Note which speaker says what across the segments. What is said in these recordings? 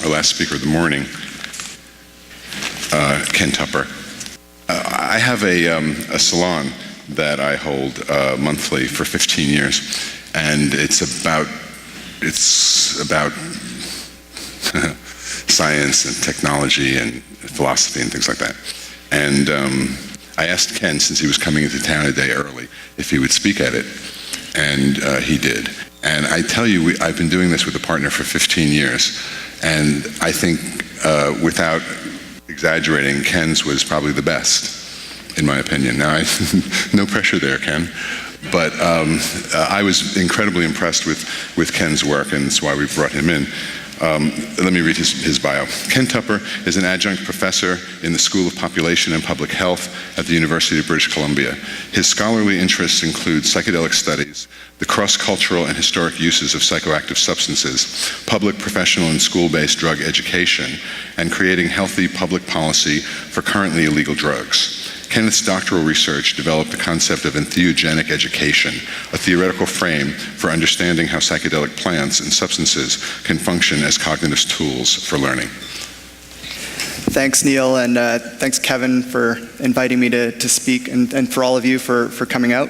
Speaker 1: our last speaker of the morning, Ken Tupper. I have a salon that I hold monthly for 15 years, and it's about science and technology and philosophy and things like that. And I asked Ken, since he was coming into town a day early, if he would speak at it, and he did. And I tell you, I've been doing this with a partner for 15 years, and I think, without exaggerating, Ken's was probably the best, in my opinion. Now, no pressure there, Ken. But I was incredibly impressed with Ken's work, and that's why we brought him in. Let me read his bio. Ken Tupper is an adjunct professor in the School of Population and Public Health at the University of British Columbia. His scholarly interests include psychedelic studies, the cross-cultural and historic uses of psychoactive substances, public, professional, and school-based drug education, and creating healthy public policy for currently illegal drugs. Kenneth's doctoral research developed the concept of entheogenic education, a theoretical frame for understanding how psychedelic plants and substances can function as cognitive tools for learning.
Speaker 2: Thanks, Neil, and thanks, Kevin, for inviting me to speak, and for all of you for coming out.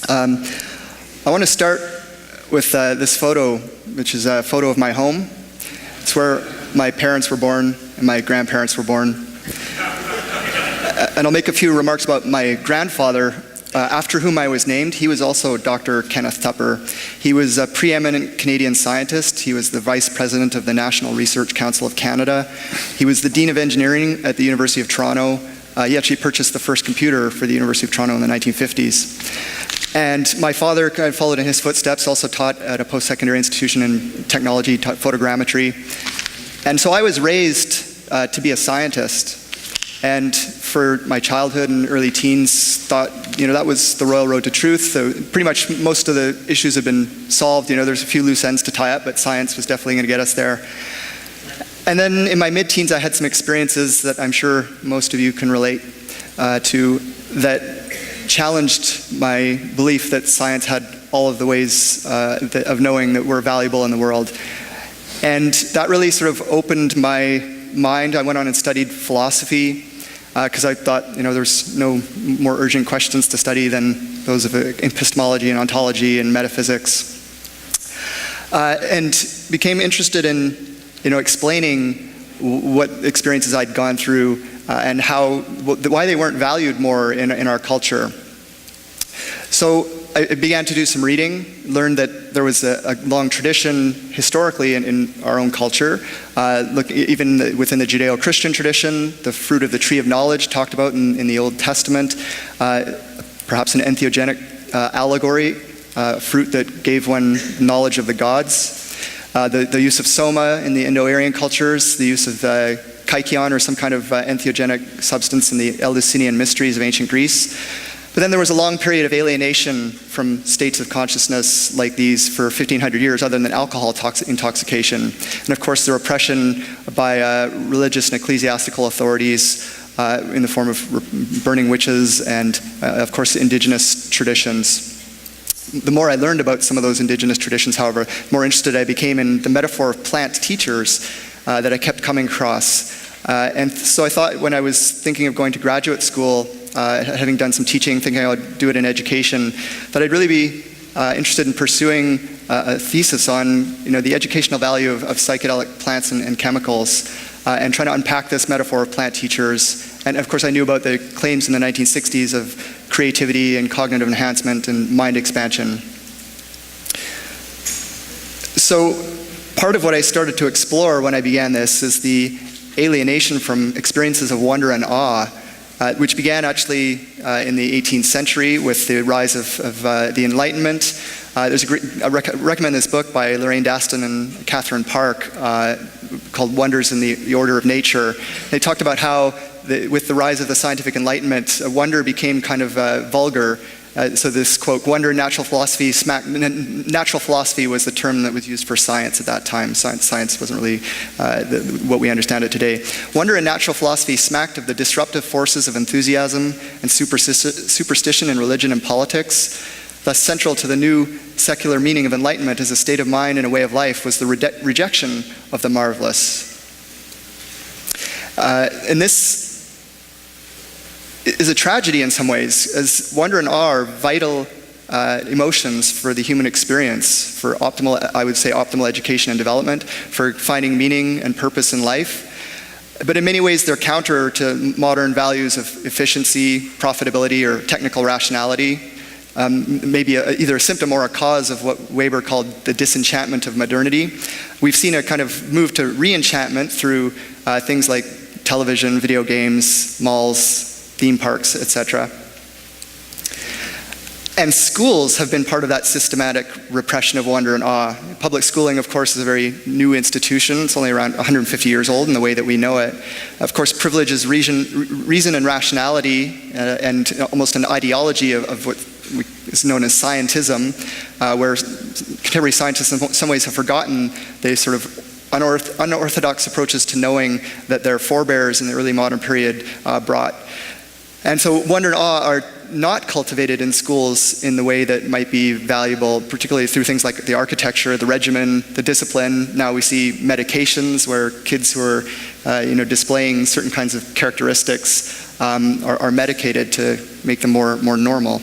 Speaker 2: I want to start with this photo, which is a photo of my home. It's where my parents were born and my grandparents were born. And I'll make a few remarks about my grandfather, after whom I was named. He was also Dr. Kenneth Tupper. He was a preeminent Canadian scientist. He was the vice president of the National Research Council of Canada. He was the dean of engineering at the University of Toronto. He actually purchased the first computer for the University of Toronto in the 1950s. And my father kind of followed in his footsteps, also taught at a post-secondary institution in technology, taught photogrammetry. And so I was raised to be a scientist. And for my childhood and early teens, thought, that was the royal road to truth. So pretty much most of the issues have been solved. There's a few loose ends to tie up, but science was definitely going to get us there. And then in my mid-teens, I had some experiences that I'm sure most of you can relate to, that challenged my belief that science had all of the ways of knowing that we're valuable in the world. And that really sort of opened my mind. I went on and studied philosophy, because I thought, there's no more urgent questions to study than those of epistemology and ontology and metaphysics. And became interested in, explaining what experiences I'd gone through and why they weren't valued more in our culture. So I began to do some reading, learned that there was a long tradition historically in our own culture. Even within the Judeo-Christian tradition, the fruit of the tree of knowledge talked about in the Old Testament, perhaps an entheogenic allegory, fruit that gave one knowledge of the gods. The use of soma in the Indo-Aryan cultures, the use of kykeon, or some kind of entheogenic substance in the Eleusinian mysteries of ancient Greece. But then there was a long period of alienation from states of consciousness like these for 1,500 years, other than alcohol intoxication. And of course, the repression by religious and ecclesiastical authorities in the form of burning witches and, of course, indigenous traditions. The more I learned about some of those indigenous traditions, however, the more interested I became in the metaphor of plant teachers that I kept coming across. And so I thought, when I was thinking of going to graduate school, having done some teaching, thinking I would do it in education, that I'd really be interested in pursuing a thesis on the educational value of psychedelic plants and chemicals, and trying to unpack this metaphor of plant teachers. And of course I knew about the claims in the 1960s of creativity and cognitive enhancement and mind expansion. So part of what I started to explore when I began this is the alienation from experiences of wonder and awe, which began actually in the 18th century with the rise of the Enlightenment. I recommend this book by Lorraine Daston and Catherine Park called Wonders in the Order of Nature. They talked about how with the rise of the scientific Enlightenment, wonder became kind of vulgar. So this quote, wonder in natural philosophy, natural philosophy was the term that was used for science at that time. Science wasn't really what we understand it today. Wonder in natural philosophy smacked of the disruptive forces of enthusiasm and superstition in religion and politics. Thus, central to the new secular meaning of enlightenment as a state of mind and a way of life was the rejection of the marvelous. And this is a tragedy in some ways, as wonder and awe are vital emotions for the human experience, for optimal education and development, for finding meaning and purpose in life. But in many ways, they're counter to modern values of efficiency, profitability, or technical rationality. Maybe either a symptom or a cause of what Weber called the disenchantment of modernity. We've seen a kind of move to re-enchantment through things like television, video games, malls, theme parks, etc. And schools have been part of that systematic repression of wonder and awe. Public schooling, of course, is a very new institution. It's only around 150 years old in the way that we know it. Of course, privileges reason and rationality and almost an ideology of what is known as scientism, where contemporary scientists in some ways have forgotten the sort of unorthodox approaches to knowing that their forebears in the early modern period brought. And so wonder and awe are not cultivated in schools in the way that might be valuable, particularly through things like the architecture, the regimen, the discipline. Now we see medications where kids who are displaying certain kinds of characteristics are medicated to make them more normal.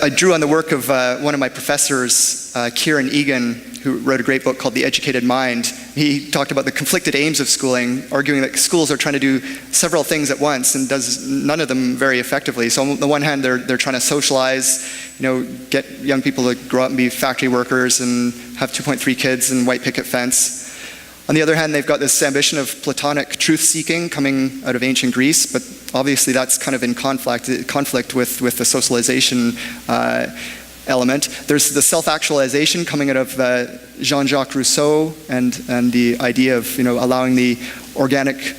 Speaker 2: I drew on the work of one of my professors, Kieran Egan, who wrote a great book called The Educated Mind. He talked about the conflicted aims of schooling, arguing that schools are trying to do several things at once and does none of them very effectively. So on the one hand, they're trying to socialize, get young people to grow up and be factory workers and have 2.3 kids and white picket fence. On the other hand, they've got this ambition of Platonic truth-seeking coming out of ancient Greece, but obviously that's kind of in conflict with the socialization element. There's the self-actualization coming out of Jean-Jacques Rousseau and the idea of allowing the organic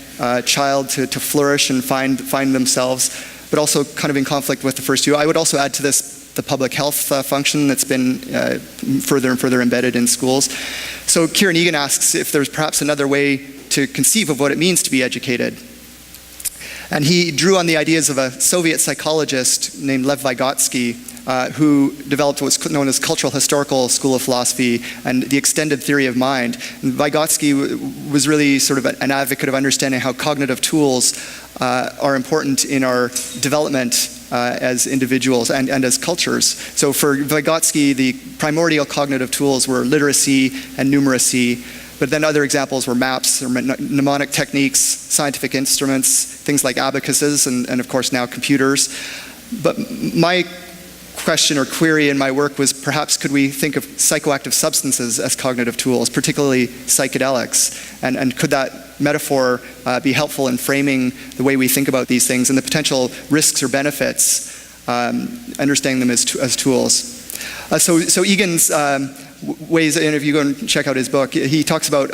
Speaker 2: child to flourish and find themselves, but also kind of in conflict with the first two. I would also add to this the public health function that's been further and further embedded in schools. So Kieran Egan asks if there's perhaps another way to conceive of what it means to be educated. And he drew on the ideas of a Soviet psychologist named Lev Vygotsky, who developed what's known as cultural historical school of philosophy and the extended theory of mind. And Vygotsky was really sort of an advocate of understanding how cognitive tools are important in our development as individuals and as cultures. So for Vygotsky, the primordial cognitive tools were literacy and numeracy, but then other examples were maps or mnemonic techniques, scientific instruments, things like abacuses, and of course now computers. But my question or query in my work was perhaps could we think of psychoactive substances as cognitive tools, particularly psychedelics, and could that metaphor be helpful in framing the way we think about these things and the potential risks or benefits, understanding them as tools. So Egan's ways, and if you go and check out his book, he talks about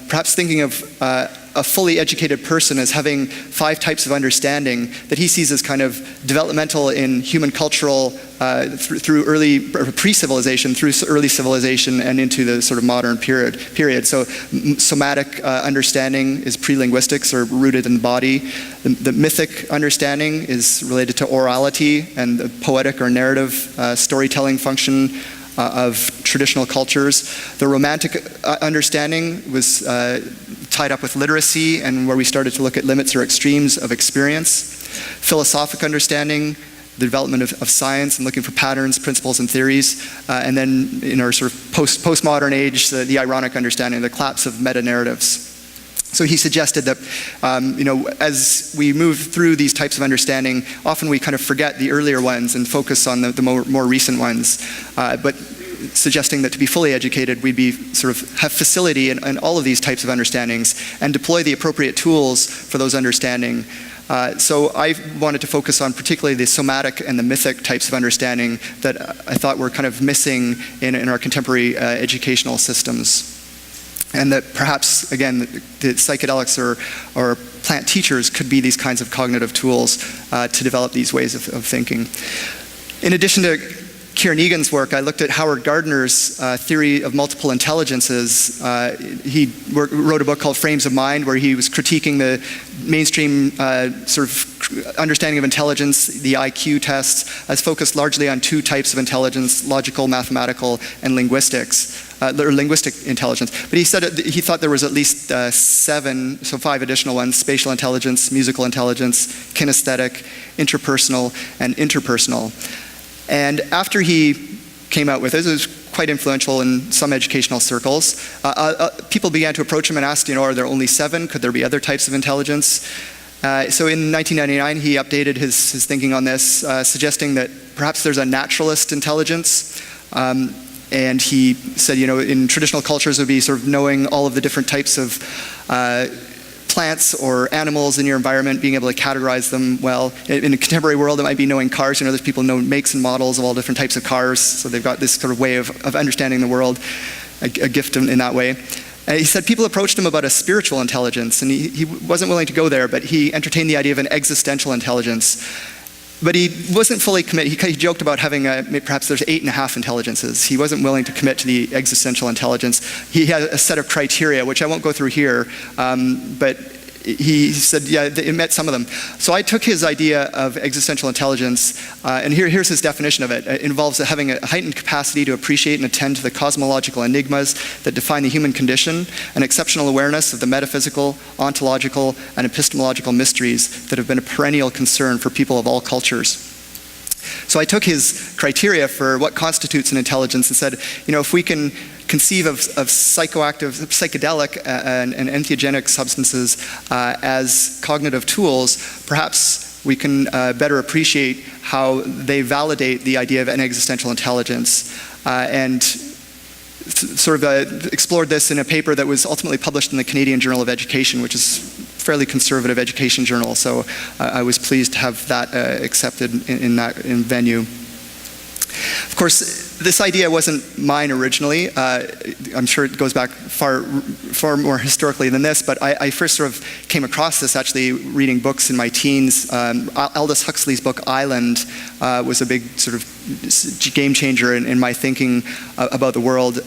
Speaker 2: perhaps thinking of a fully educated person as having 5 types of understanding that he sees as kind of developmental in human cultural through early pre-civilization, through early civilization, and into the sort of modern period. So somatic understanding is pre-linguistics or rooted in the body. The mythic understanding is related to orality and the poetic or narrative storytelling function of traditional cultures. The romantic understanding was tied up with literacy and where we started to look at limits or extremes of experience. Philosophic understanding, the development of science and looking for patterns, principles, and theories. And then in our sort of postmodern age, the ironic understanding, the collapse of meta-narratives. So he suggested that, as we move through these types of understanding, often we kind of forget the earlier ones and focus on the more recent ones. But suggesting that to be fully educated, we'd be sort of have facility in all of these types of understandings and deploy the appropriate tools for those understanding. So I wanted to focus on particularly the somatic and the mythic types of understanding that I thought were kind of missing in our contemporary educational systems. And that perhaps, again, the psychedelics or plant teachers could be these kinds of cognitive tools to develop these ways of thinking. In addition to Kieran Egan's work, I looked at Howard Gardner's theory of multiple intelligences. He wrote a book called Frames of Mind, where he was critiquing the mainstream sort of understanding of intelligence, the IQ tests, has focused largely on two types of intelligence: logical, mathematical, and linguistic intelligence. But he said he thought there was at least 7, so 5 additional ones: spatial intelligence, musical intelligence, kinesthetic, interpersonal, and interpersonal. And after he came out with it, it was quite influential in some educational circles. People began to approach him and ask, are there only 7? Could there be other types of intelligence? So in 1999, he updated his thinking on this, suggesting that perhaps there's a naturalist intelligence. And he said, in traditional cultures it would be sort of knowing all of the different types of plants or animals in your environment, being able to categorize them well. In a contemporary world, it might be knowing cars. There's people who know makes and models of all different types of cars, so they've got this sort of way of understanding the world, a gift in that way. He said people approached him about a spiritual intelligence, and he wasn't willing to go there, but he entertained the idea of an existential intelligence. But he wasn't fully committed. He joked about having perhaps there's 8.5 intelligences. He wasn't willing to commit to the existential intelligence. He had a set of criteria, which I won't go through here, but he said, it met some of them. So I took his idea of existential intelligence, and here's his definition of it. It involves having a heightened capacity to appreciate and attend to the cosmological enigmas that define the human condition, an exceptional awareness of the metaphysical, ontological, and epistemological mysteries that have been a perennial concern for people of all cultures. So I took his criteria for what constitutes an intelligence and said, if we can conceive of psychedelic and entheogenic substances as cognitive tools, perhaps we can better appreciate how they validate the idea of an existential intelligence. And sort of explored this in a paper that was ultimately published in the Canadian Journal of Education, which is a fairly conservative education journal. So I was pleased to have that accepted in venue. Of course, this idea wasn't mine originally. I'm sure it goes back far more historically than this, but I first sort of came across this actually reading books in my teens. Aldous Huxley's book Island was a big sort of game changer in my thinking about the world.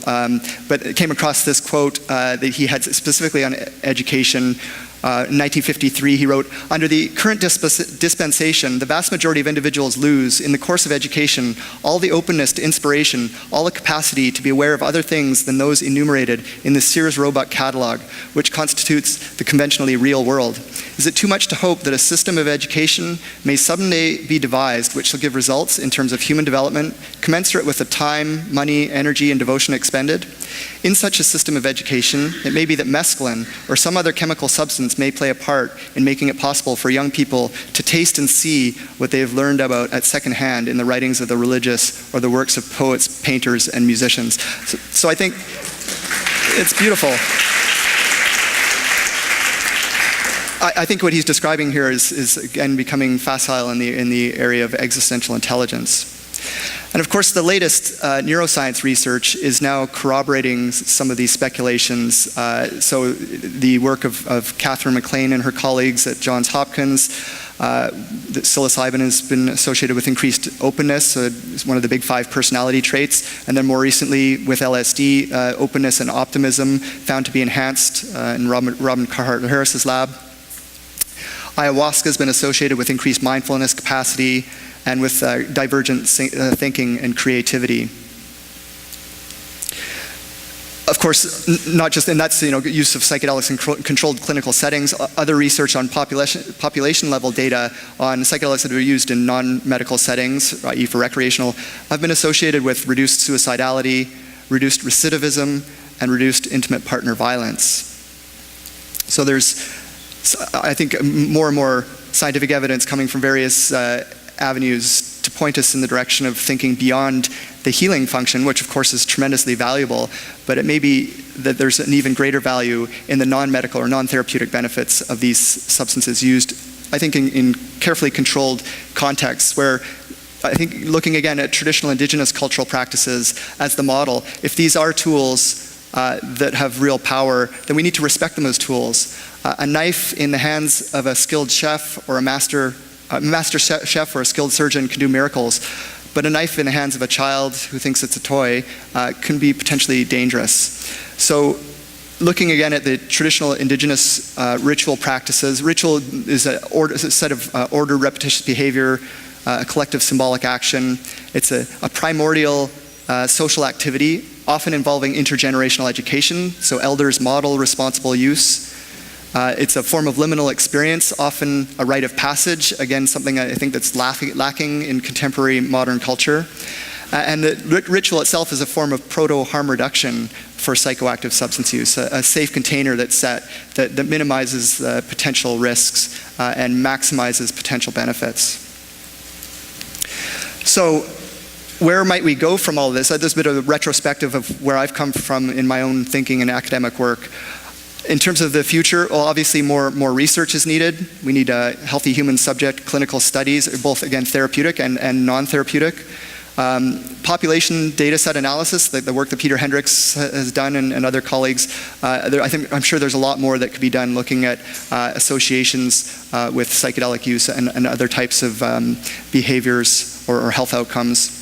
Speaker 2: But I came across this quote that he had specifically on education. In 1953, he wrote, "Under the current dispensation, the vast majority of individuals lose, in the course of education, all the openness to inspiration, all the capacity to be aware of other things than those enumerated in the Sears Roebuck catalog, which constitutes the conventionally real world. Is it too much to hope that a system of education may someday be devised which shall give results in terms of human development, commensurate with the time, money, energy, and devotion expended? In such a system of education, it may be that mescaline or some other chemical substance may play a part in making it possible for young people to taste and see what they have learned about at second hand in the writings of the religious or the works of poets, painters, and musicians." So I think it's beautiful. I think what he's describing here is again becoming facile in the area of existential intelligence. And of course, the latest neuroscience research is now corroborating some of these speculations. So the work of Catherine McLean and her colleagues at Johns Hopkins, that psilocybin has been associated with increased openness, so it's one of the big 5 personality traits. And then more recently with LSD, openness and optimism found to be enhanced in Robin Carhart-Harris's lab. Ayahuasca has been associated with increased mindfulness capacity and with divergent thinking and creativity. Of course, not just, and that's use of psychedelics in controlled clinical settings. Other research on population level data on psychedelics that are used in non-medical settings, i.e. for recreational, have been associated with reduced suicidality, reduced recidivism, and reduced intimate partner violence. So there's, I think, more and more scientific evidence coming from various avenues to point us in the direction of thinking beyond the healing function, which of course is tremendously valuable, but it may be that there's an even greater value in the non-medical or non-therapeutic benefits of these substances used, I think, in carefully controlled contexts where I think looking again at traditional indigenous cultural practices as the model, if these are tools that have real power, then we need to respect them as tools. A knife in the hands of a skilled chef or a master chef or a skilled surgeon can do miracles, but a knife in the hands of a child who thinks it's a toy can be potentially dangerous. So Looking again at the traditional indigenous ritual practices, ritual is a set of ordered, repetitious behavior, a collective symbolic action. It's a primordial social activity, often involving intergenerational education, so elders model responsible use. It's a form of liminal experience, often a rite of passage, again, something I think that's lacking in contemporary modern culture. And the ritual itself is a form of proto-harm reduction for psychoactive substance use, a safe container that's set that minimizes potential risks and maximizes potential benefits. So where might we go from all of this? There's a bit of a retrospective of where I've come from in my own thinking and academic work. In terms of the future, well, obviously more research is needed. We need healthy human subject clinical studies, both, again, therapeutic and non-therapeutic. Population data set analysis, the work that Peter Hendricks has done and other colleagues, I'm sure there's a lot more that could be done looking at associations with psychedelic use and other types of behaviors or health outcomes.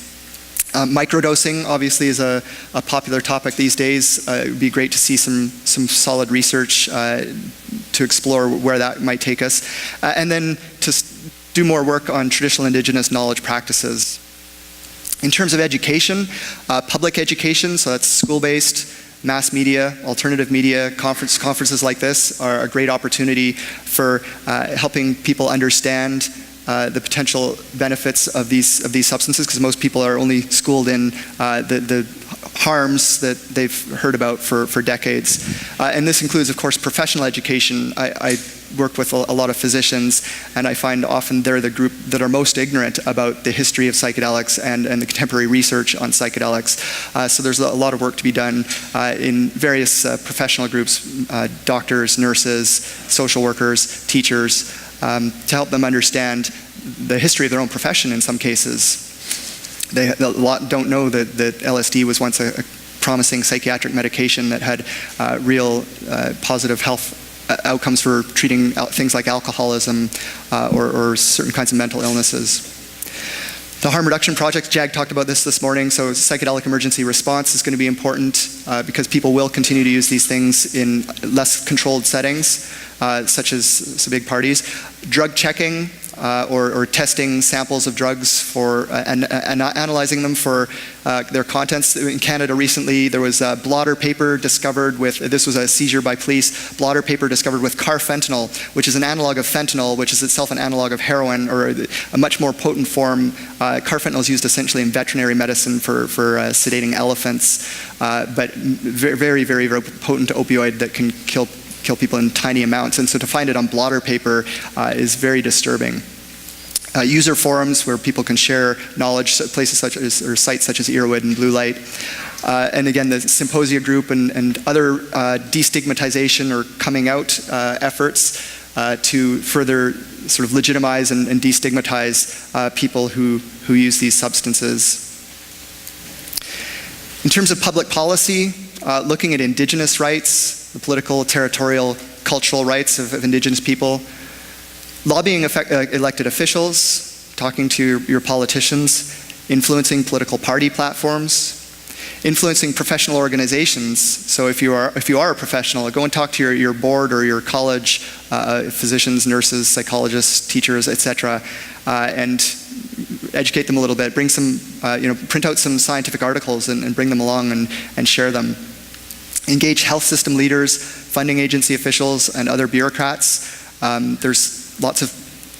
Speaker 2: Microdosing obviously is a popular topic these days. It would be great to see some solid research to explore where that might take us. And then to do more work on traditional indigenous knowledge practices. In terms of education, public education, so that's school-based, mass media, alternative media, conferences like this are a great opportunity for helping people understand the potential benefits of these substances, because most people are only schooled in the harms that they've heard about for decades. And this includes, of course, professional education. I work with a lot of physicians, and I find often they're the group that are most ignorant about the history of psychedelics and the contemporary research on psychedelics. So there's a lot of work to be done in various professional groups, doctors, nurses, social workers, teachers, to help them understand the history of their own profession in some cases. A lot don't know that LSD was once a promising psychiatric medication that had real positive health outcomes for treating things like alcoholism or certain kinds of mental illnesses. The harm reduction project, Jag talked about this morning, so psychedelic emergency response is going to be important because people will continue to use these things in less controlled settings, such as big parties. Drug checking, or testing samples of drugs for and analyzing them for their contents. In Canada recently, there was blotter paper discovered with, this was a seizure by police, blotter paper discovered with carfentanil, which is an analog of fentanyl, which is itself an analog of heroin, or a much more potent form. Carfentanil is used essentially in veterinary medicine for sedating elephants, but very, very, very potent opioid that can kill people in tiny amounts. And so to find it on blotter paper is very disturbing. User forums where people can share knowledge, places such as, or sites such as Earwood and Blue Light. And again, the symposia group and other destigmatization or coming out efforts to further sort of legitimize and destigmatize people who use these substances. In terms of public policy, looking at indigenous rights, the political, territorial, cultural rights of indigenous people, lobbying elected officials, talking to your politicians, influencing political party platforms, influencing professional organizations. So if you are a professional, go and talk to your board or your college, physicians, nurses, psychologists, teachers, etc., and educate them a little bit. Bring some, print out some scientific articles and bring them along and share them. Engage health system leaders, funding agency officials, and other bureaucrats. There's lots of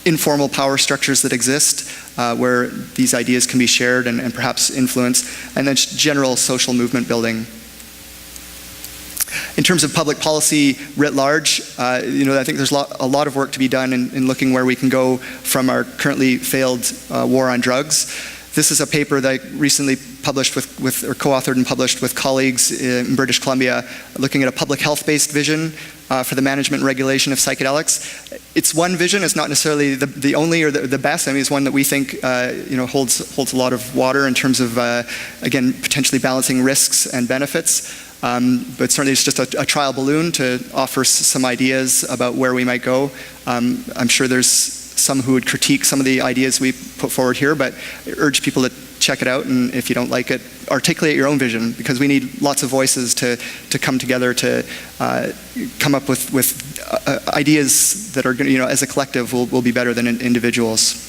Speaker 2: informal power structures that exist where these ideas can be shared and perhaps influenced, and then general social movement building. In terms of public policy writ large, I think there's a lot of work to be done in looking where we can go from our currently failed war on drugs. This is a paper that I recently published or co-authored and published with colleagues in British Columbia, looking at a public health-based vision for the management and regulation of psychedelics. It's one vision. It's not necessarily the only or the best. I mean, it's one that we think holds a lot of water in terms of again, potentially balancing risks and benefits. But certainly it's just a trial balloon to offer some ideas about where we might go. I'm sure there's some who would critique some of the ideas we put forward here, but I urge people to check it out, and if you don't like it, articulate your own vision, because we need lots of voices to come together to come up with ideas that are going to, as a collective, will be better than individuals.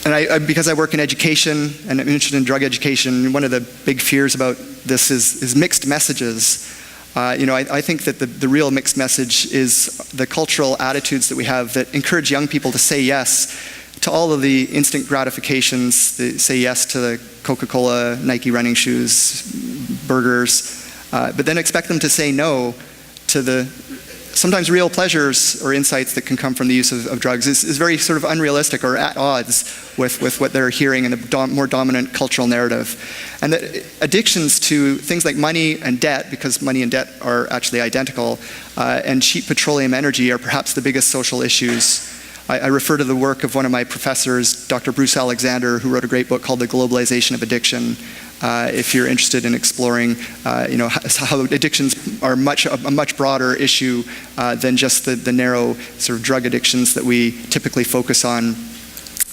Speaker 2: And because I work in education and I'm interested in drug education, one of the big fears about this is mixed messages. I think that the real mixed message is the cultural attitudes that we have that encourage young people to say yes to all of the instant gratifications, say yes to the Coca-Cola, Nike running shoes, burgers, but then expect them to say no to the sometimes real pleasures or insights that can come from the use of drugs is very sort of unrealistic or at odds with what they're hearing in the more dominant cultural narrative. And that addictions to things like money and debt, because money and debt are actually identical, and cheap petroleum energy are perhaps the biggest social issues. I refer to the work of one of my professors, Dr. Bruce Alexander, who wrote a great book called The Globalization of Addiction. If you're interested in exploring, how addictions are a much broader issue than just the narrow sort of drug addictions that we typically focus on,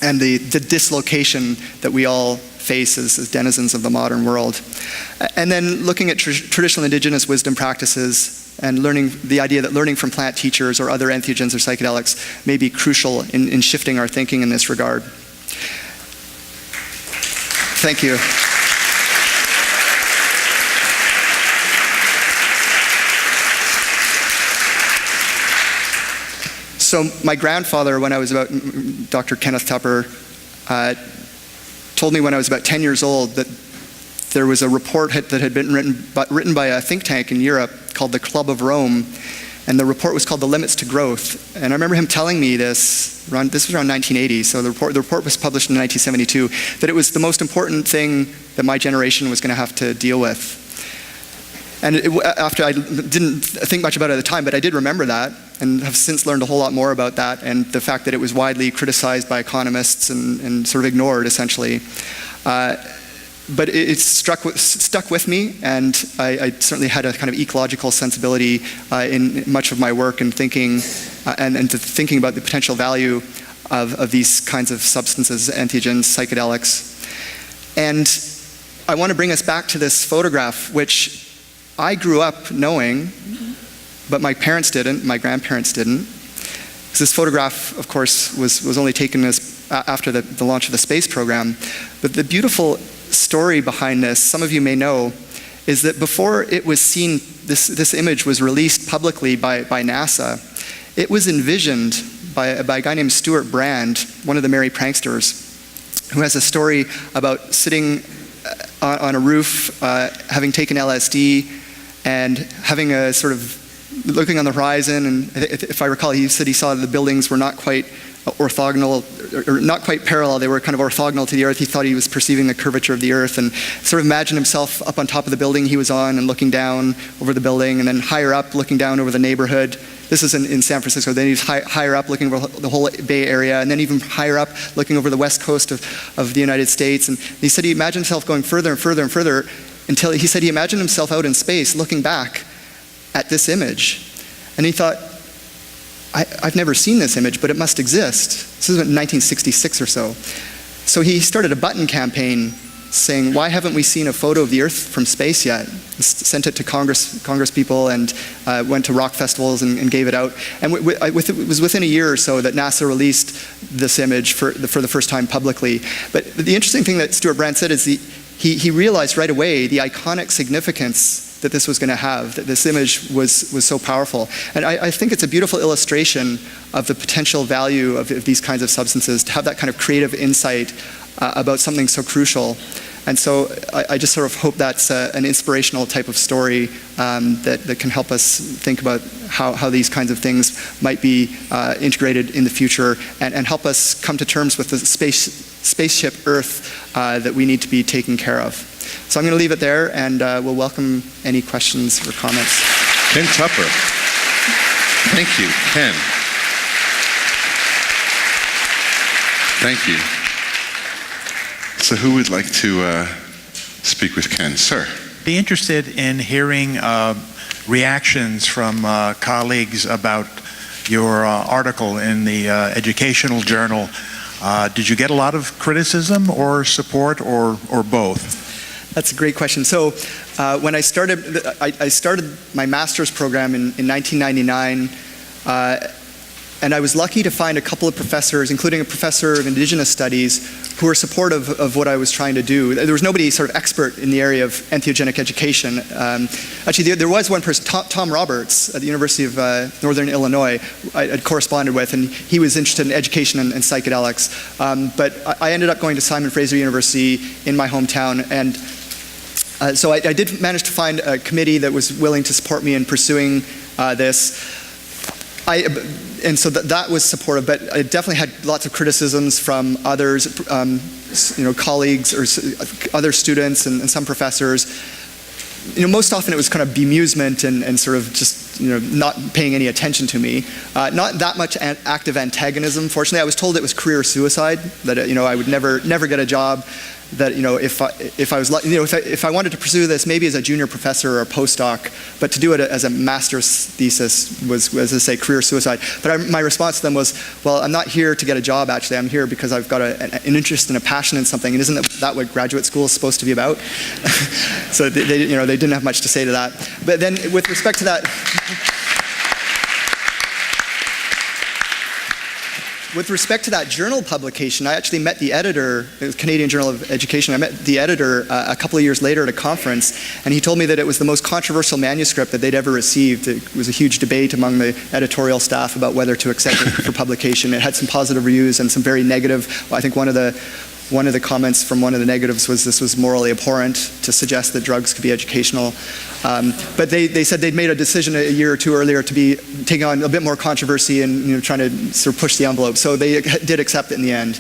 Speaker 2: and the dislocation that we all face as denizens of the modern world. And then looking at traditional indigenous wisdom practices and the idea that learning from plant teachers or other entheogens or psychedelics may be crucial in shifting our thinking in this regard. Thank you. So my grandfather, when I was about, Dr. Kenneth Tupper, told me when I was about 10 years old that there was a report that had been written by a think tank in Europe called the Club of Rome, and the report was called The Limits to Growth. And I remember him telling me this was around 1980, so the report was published in 1972, that it was the most important thing that my generation was going to have to deal with. And after I didn't think much about it at the time, but I did remember that, and have since learned a whole lot more about that, and the fact that it was widely criticized by economists and sort of ignored, essentially. But it stuck with me, and I certainly had a kind of ecological sensibility in much of my work and thinking, and thinking about the potential value of these kinds of substances, entheogens, psychedelics. And I want to bring us back to this photograph, which I grew up knowing, but my parents didn't, my grandparents didn't. This photograph, of course, was only taken after the launch of the space program. But the beautiful story behind this, some of you may know, is that before it was seen, this image was released publicly by NASA, it was envisioned by a guy named Stuart Brand, one of the Merry Pranksters, who has a story about sitting on a roof, having taken LSD, and having a sort of looking on the horizon, and if I recall, he said he saw the buildings were not quite orthogonal, or not quite parallel, they were kind of orthogonal to the Earth. He thought he was perceiving the curvature of the Earth, and sort of imagined himself up on top of the building he was on and looking down over the building, and then higher up looking down over the neighborhood. This is in San Francisco. Then he was higher up looking over the whole Bay Area, and then even higher up looking over the west coast of the United States. And he said he imagined himself going further and further and further until he said he imagined himself out in space looking back at this image. And he thought, I've never seen this image, but it must exist. This is in 1966 or so. So he started a button campaign saying, why haven't we seen a photo of the Earth from space yet? Sent it to Congress people, and went to rock festivals and gave it out. And it was within a year or so that NASA released this image for the first time publicly. But the interesting thing that Stuart Brand said is he realized right away the iconic significance that this was going to have, that this image was so powerful. And I think it's a beautiful illustration of the potential value of these kinds of substances, to have that kind of creative insight about something so crucial. And so I just sort of hope that's an inspirational type of story that can help us think about how these kinds of things might be integrated in the future, and help us come to terms with the spaceship Earth that we need to be taking care of. So I'm going to leave it there, and we'll welcome any questions or comments.
Speaker 1: Ken Tupper. Thank you, Ken. Thank you. So who would like to speak with Ken? Sir.
Speaker 3: Be interested in hearing reactions from colleagues about your article in the educational journal Did you get a lot of criticism or support or both?
Speaker 2: That's a great question. So when I started my master's program in 1999, and I was lucky to find a couple of professors, including a professor of Indigenous Studies, who were supportive of what I was trying to do. There was nobody sort of expert in the area of entheogenic education. Actually, there was one person, Tom Roberts, at the University of Northern Illinois, I corresponded with, and he was interested in education and psychedelics. But I ended up going to Simon Fraser University in my hometown, and so I did manage to find a committee that was willing to support me in pursuing this. And so that was supportive, but I definitely had lots of criticisms from others, colleagues or other students and some professors. Most often it was kind of bemusement and sort of just not paying any attention to me. Not that much active antagonism. Fortunately, I was told it was career suicide, that I would never get a job. That if I wanted to pursue this, maybe as a junior professor or a postdoc, but to do it as a master's thesis was, as I say, career suicide. But my response to them was, well, I'm not here to get a job. Actually, I'm here because I've got an interest and a passion in something. And isn't that what graduate school is supposed to be about? So they didn't have much to say to that. But then, with respect to that. With respect to that journal publication, I actually met the editor, the Canadian Journal of Education. I met the editor a couple of years later at a conference, and he told me that it was the most controversial manuscript that they'd ever received. It was a huge debate among the editorial staff about whether to accept it for publication. It had some positive reviews and some very negative. I think one of the comments from one of the negatives was this was morally abhorrent, to suggest that drugs could be educational. But they said they'd made a decision a year or two earlier to be taking on a bit more controversy and trying to sort of push the envelope. So they did accept it in the end.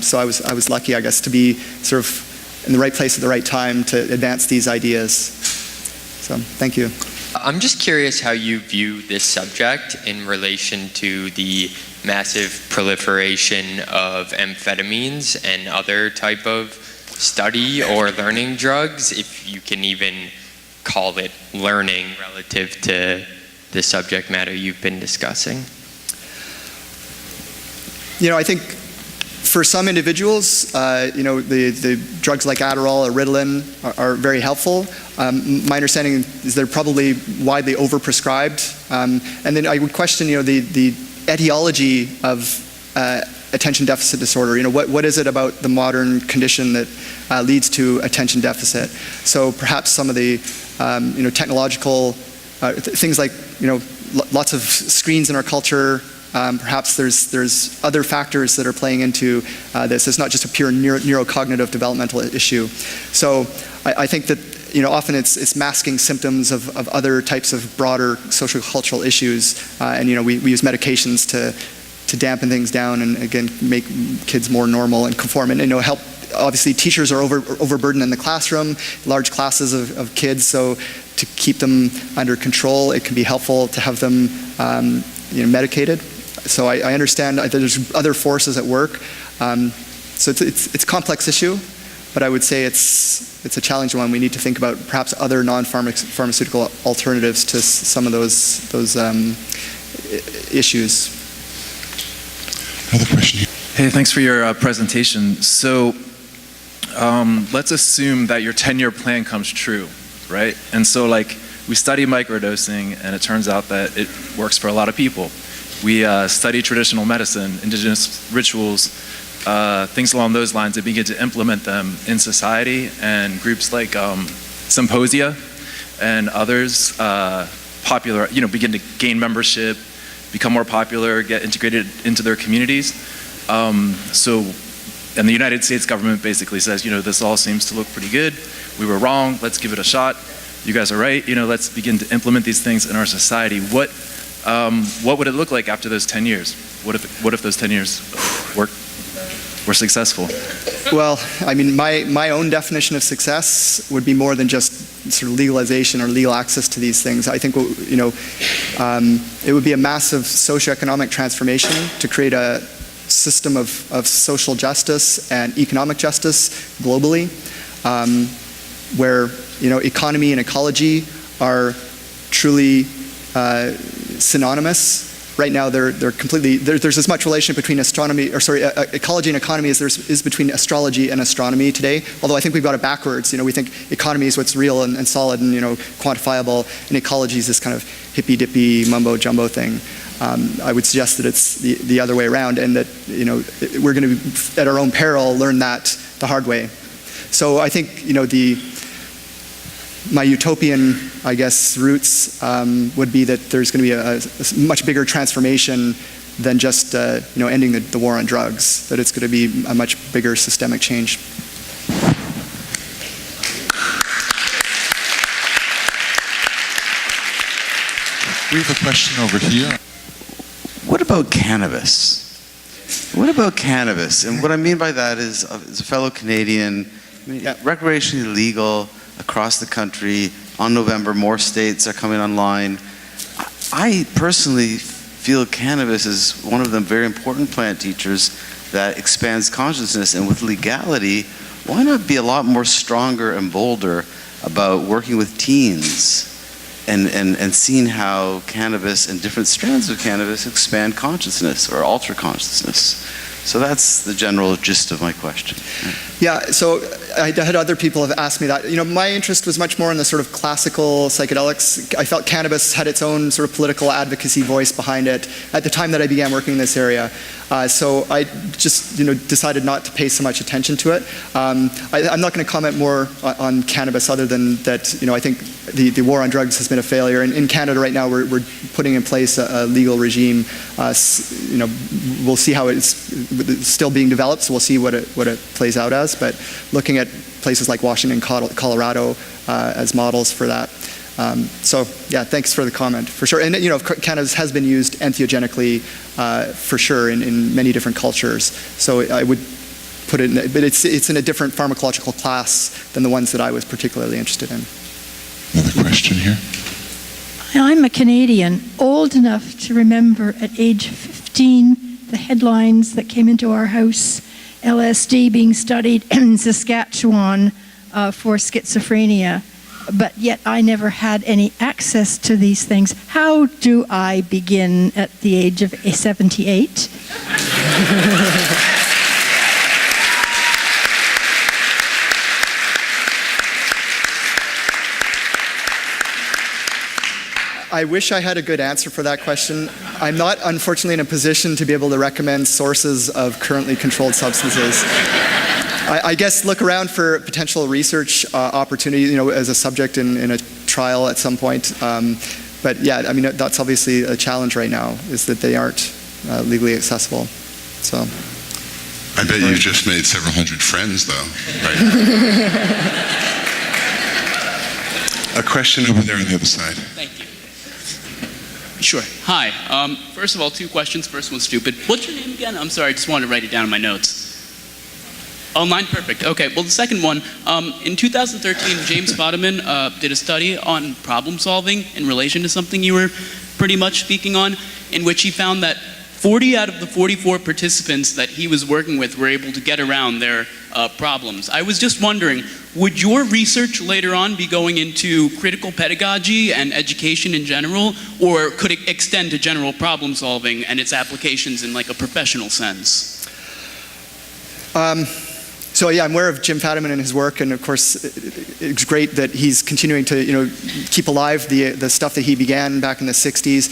Speaker 2: So I was lucky, I guess, to be sort of in the right place at the right time to advance these ideas. So thank you.
Speaker 4: I'm just curious how you view this subject in relation to the massive proliferation of amphetamines and other type of study or learning drugs, if you can even call it learning relative to the subject matter you've been discussing.
Speaker 2: I think for some individuals, the drugs like Adderall or Ritalin are very helpful. My understanding is they're probably widely overprescribed. And then I would question, the etiology of attention deficit disorder. What is it about the modern condition that leads to attention deficit? So perhaps some of the technological things like lots of screens in our culture. Perhaps there's other factors that are playing into this. It's not just a pure neurocognitive developmental issue. So I think that often it's masking symptoms of other types of broader social cultural issues, and we use medications to dampen things down and again make kids more normal and conform and help. Obviously, teachers are overburdened in the classroom, large classes of kids. So to keep them under control, it can be helpful to have them medicated. So I understand that there's other forces at work. So it's a complex issue, but I would say it's a challenging one. We need to think about perhaps other non-pharmaceutical alternatives to some of those issues.
Speaker 1: Another question.
Speaker 5: Hey, thanks for your presentation. So let's assume that your 10-year plan comes true, right? And so we study microdosing, and it turns out that it works for a lot of people. We study traditional medicine, indigenous rituals, things along those lines, and begin to implement them in society, and groups like Symposia and others begin to gain membership, become more popular, get integrated into their communities. And the United States government basically says, this all seems to look pretty good. We were wrong. Let's give it a shot. You guys are right. Let's begin to implement these things in our society. What would it look like after those 10 years? What if those 10 years were successful?
Speaker 2: Well, I mean, my own definition of success would be more than just sort of legalization or legal access to these things. I think it would be a massive socioeconomic transformation to create a system of social justice and economic justice globally, where economy and ecology are truly synonymous, right now they're completely, there's as much relation between ecology and economy as there is between astrology and astronomy today, although I think we've got it backwards. We think economy is what's real and solid and quantifiable, and ecology is this kind of hippy-dippy mumbo-jumbo thing. I would suggest that it's the other way around, and that we're going to, at our own peril, learn that the hard way. So I think my utopian, I guess, roots would be that there's going to be a much bigger transformation than just ending the war on drugs. That it's going to be a much bigger systemic change.
Speaker 1: We have a question over here.
Speaker 6: What about cannabis? What about cannabis? And what I mean by that is, as a fellow Canadian, recreationally legal across the country. On November, more states are coming online. I personally feel cannabis is one of the very important plant teachers that expands consciousness. And with legality, why not be a lot more stronger and bolder about working with teens and seeing how cannabis and different strands of cannabis expand consciousness or alter consciousness? So that's the general gist of my question.
Speaker 2: Yeah, so I had other people have asked me that. My interest was much more in the sort of classical psychedelics. I felt cannabis had its own sort of political advocacy voice behind it at the time that I began working in this area. So I just decided not to pay so much attention to it. I'm not going to comment more on cannabis other than that I think the war on drugs has been a failure. And in Canada right now we're putting in place a legal regime. We'll see how it's still being developed, so we'll see what it plays out as. But looking at places like Washington, Colorado as models for that. So yeah, thanks for the comment, for sure. And cannabis has been used entheogenically for sure in many different cultures. So I would put it but it's in a different pharmacological class than the ones that I was particularly interested in.
Speaker 1: Another question here.
Speaker 7: I'm a Canadian, old enough to remember at age 15 the headlines that came into our house, LSD being studied in Saskatchewan for schizophrenia, but yet I never had any access to these things. How do I begin at the age of 78?
Speaker 2: I wish I had a good answer for that question. I'm not, unfortunately, in a position to be able to recommend sources of currently controlled substances. I guess look around for potential research opportunities, as a subject in a trial at some point. But yeah, I mean, that's obviously a challenge right now, is that they aren't legally accessible. So.
Speaker 1: I bet you just made several hundred friends, though, right? A question over there on the other side.
Speaker 8: Thank you. Sure. Hi. First of all, two questions. First one's stupid. What's your name again? I'm sorry, I just wanted to write it down in my notes. Oh, mine, perfect. Okay, well, the second one, in 2013, James Podeman did a study on problem solving in relation to something you were pretty much speaking on, in which he found that 40 out of the 44 participants that he was working with were able to get around their problems. I was just wondering, would your research later on be going into critical pedagogy and education in general, or could it extend to general problem solving and its applications in like a professional sense?
Speaker 2: So yeah, I'm aware of Jim Fadiman and his work, and of course, it's great that he's continuing to keep alive the stuff that he began back in the 60s.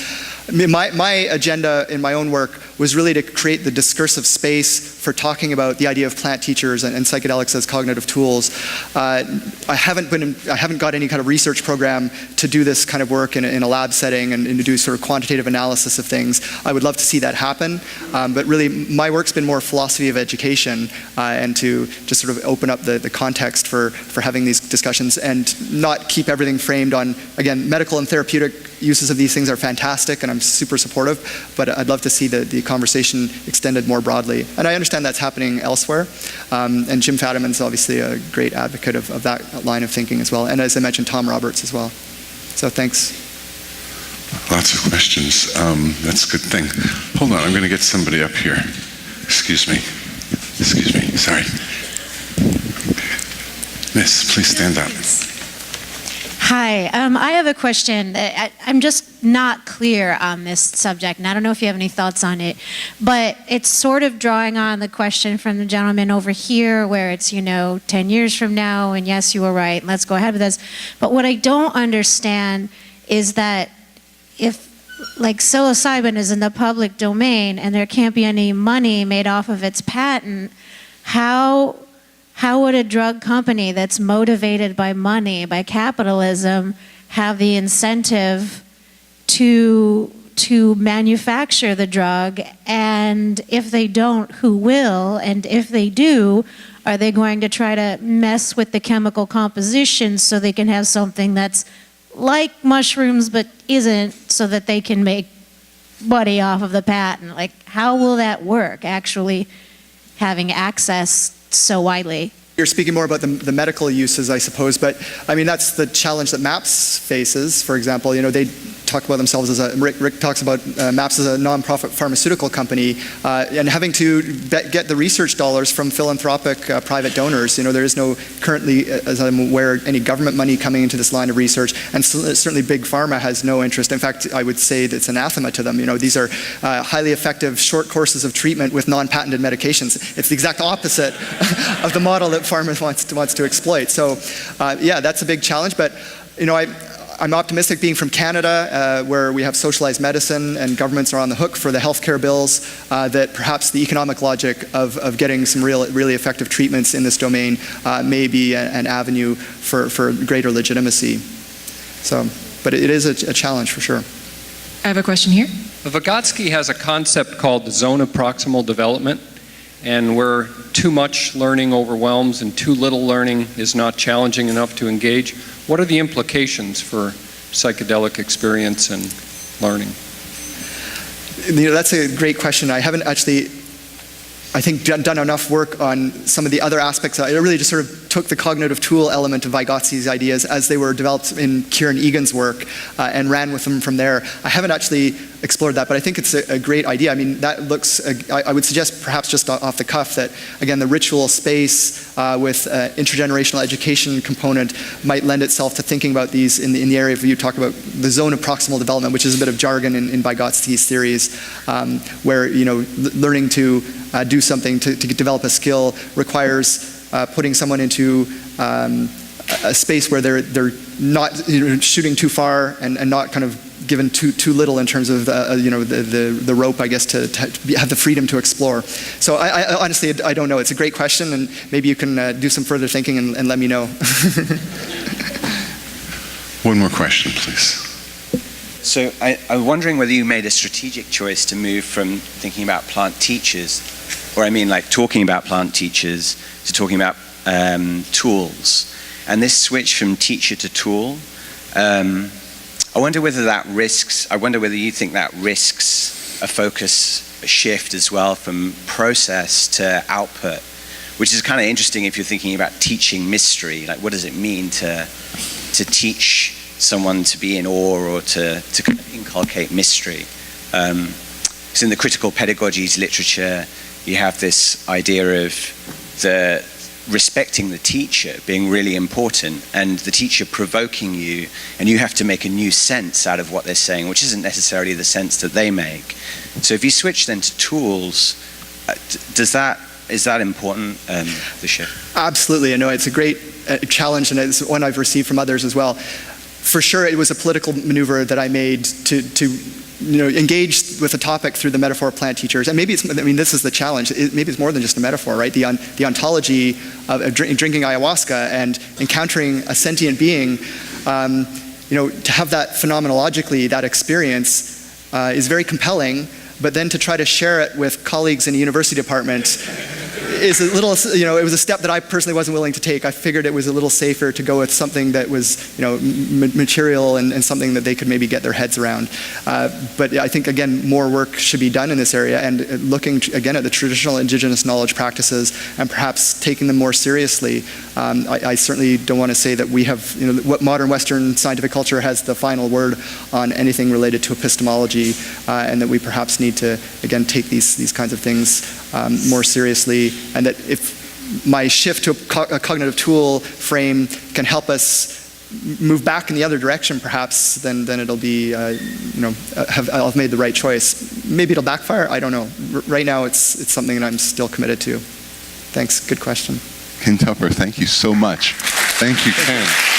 Speaker 2: My agenda in my own work was really to create the discursive space for talking about the idea of plant teachers and psychedelics as cognitive tools. I haven't got any kind of research program to do this kind of work in a lab setting and to do sort of quantitative analysis of things. I would love to see that happen, but really my work's been more philosophy of education and to just sort of open up the context for having these discussions and not keep everything framed on, again, medical and therapeutic uses of these things are fantastic and I'm super supportive, but I'd love to see the conversation extended more broadly. And I understand that's happening elsewhere. And Jim Fadiman's obviously a great advocate of that line of thinking as well. And as I mentioned, Tom Roberts as well. So thanks.
Speaker 1: Lots of questions. That's a good thing. Hold on, I'm going to get somebody up here. Excuse me, sorry. Miss, please stand up.
Speaker 9: Hi, I have a question. I'm just not clear on this subject, and I don't know if you have any thoughts on it, but it's sort of drawing on the question from the gentleman over here, where it's, 10 years from now, and yes, you were right, let's go ahead with this. But what I don't understand is that if, like, psilocybin is in the public domain and there can't be any money made off of its patent, how would a drug company that's motivated by money, by capitalism, have the incentive to manufacture the drug? And if they don't, who will? And if they do, are they going to try to mess with the chemical composition so they can have something that's like mushrooms but isn't, so that they can make money off of the patent? Like, how will that work, actually having access so widely?
Speaker 2: You're speaking more about the medical uses, I suppose, but I mean, that's the challenge that MAPS faces. For example, they talk about themselves as Rick talks about MAPS as a nonprofit pharmaceutical company, and having to get the research dollars from philanthropic private donors. There is no currently, as I'm aware, any government money coming into this line of research, and certainly Big Pharma has no interest. In fact, I would say that it's anathema to them. These are highly effective short courses of treatment with non-patented medications. It's the exact opposite of the model that pharma wants to exploit. So, yeah, that's a big challenge. But I'm optimistic, being from Canada, where we have socialized medicine and governments are on the hook for the healthcare bills, that perhaps the economic logic of getting some really effective treatments in this domain may be an avenue for greater legitimacy. So, but it is a challenge for sure.
Speaker 10: I have a question here.
Speaker 11: Vygotsky has a concept called the zone of proximal development, and where too much learning overwhelms and too little learning is not challenging enough to engage. What are the implications for psychedelic experience and learning?
Speaker 2: That's a great question. I haven't actually, I think, done enough work on some of the other aspects. I really just sort of took the cognitive tool element of Vygotsky's ideas as they were developed in Kieran Egan's work and ran with them from there. I haven't actually explored that, but I think it's a great idea. I mean, that looks, I would suggest perhaps just off the cuff that, again, the ritual space with intergenerational education component might lend itself to thinking about these in the area of, you talk about the zone of proximal development, which is a bit of jargon in Vygotsky's theories, where, learning to do something, to develop a skill requires putting someone into a space where they're not shooting too far and not kind of given too little in terms of the rope, I guess, to have the freedom to explore. So I honestly, I don't know. It's a great question, and maybe you can do some further thinking and let me know.
Speaker 1: One more question, please.
Speaker 12: So I'm wondering whether you made a strategic choice to move from thinking about plant teachers, or I mean like talking about plant teachers, to talking about tools. And this switch from teacher to tool, I wonder whether you think that risks a focus, a shift as well from process to output, which is kind of interesting if you're thinking about teaching mystery. Like, what does it mean to teach someone to be in awe or to kind of inculcate mystery? Because in the critical pedagogies literature, you have this idea of the respecting the teacher being really important, and the teacher provoking you, and you have to make a new sense out of what they're saying, which isn't necessarily the sense that they make. So if you switch then to tools, is that important, the shift?
Speaker 2: Absolutely. I know it's a great challenge, and it's one I've received from others as well. For sure, it was a political maneuver that I made to engage with a topic through the metaphor of plant teachers. And maybe this is the challenge. Maybe it's more than just a metaphor, right? The ontology of drinking ayahuasca and encountering a sentient being, to have that phenomenologically, that experience is very compelling. But then to try to share it with colleagues in a university department is a little, it was a step that I personally wasn't willing to take. I figured it was a little safer to go with something that was, material and something that they could maybe get their heads around. But I think, again, more work should be done in this area, and looking, again, at the traditional indigenous knowledge practices and perhaps taking them more seriously. I certainly don't want to say that we have, what modern Western scientific culture has the final word on anything related to epistemology, and that we perhaps need to, again, take these kinds of things more seriously, and that if my shift to a cognitive tool frame can help us move back in the other direction, perhaps, then it'll be, I'll have made the right choice. Maybe it'll backfire. I don't know. Right now, it's something that I'm still committed to. Thanks. Good question.
Speaker 1: Ken Tupper, thank you so much. Thank you, Ken.